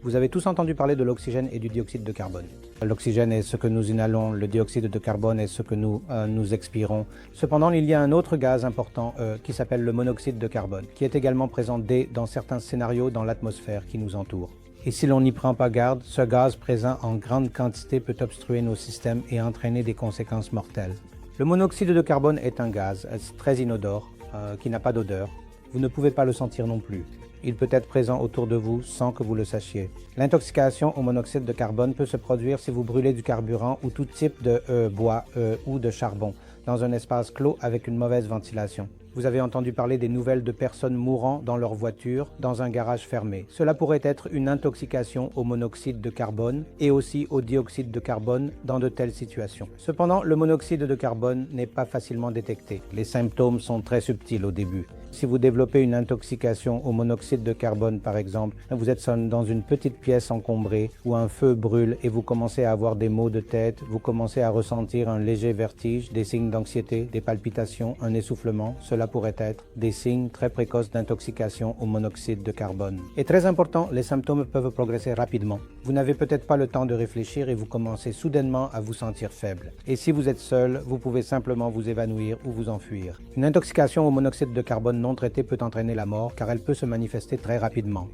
Vous avez tous entendu parler de l'oxygène et du dioxyde de carbone. L'oxygène est ce que nous inhalons, le dioxyde de carbone est ce que nous expirons. Cependant, il y a un autre gaz important qui s'appelle le monoxyde de carbone, qui est également présent dans certains scénarios dans l'atmosphère qui nous entoure. Et si l'on n'y prend pas garde, ce gaz présent en grande quantité peut obstruer nos systèmes et entraîner des conséquences mortelles. Le monoxyde de carbone est un gaz très inodore, qui n'a pas d'odeur. Vous ne pouvez pas le sentir non plus. Il peut être présent autour de vous sans que vous le sachiez. L'intoxication au monoxyde de carbone peut se produire si vous brûlez du carburant ou tout type de bois ou de charbon dans un espace clos avec une mauvaise ventilation. Vous avez entendu parler des nouvelles de personnes mourant dans leur voiture dans un garage fermé. Cela pourrait être une intoxication au monoxyde de carbone et aussi au dioxyde de carbone dans de telles situations. Cependant, le monoxyde de carbone n'est pas facilement détecté. Les symptômes sont très subtils au début. Si vous développez une intoxication au monoxyde de carbone, par exemple, vous êtes dans une petite pièce encombrée où un feu brûle et vous commencez à avoir des maux de tête, vous commencez à ressentir un léger vertige, des signes d'anxiété, des palpitations, un essoufflement, cela pourrait être des signes très précoces d'intoxication au monoxyde de carbone. Et très important, les symptômes peuvent progresser rapidement. Vous n'avez peut-être pas le temps de réfléchir et vous commencez soudainement à vous sentir faible. Et si vous êtes seul, vous pouvez simplement vous évanouir ou vous enfuir. Une intoxication au monoxyde de carbone non traitée peut entraîner la mort car elle peut se manifester très rapidement.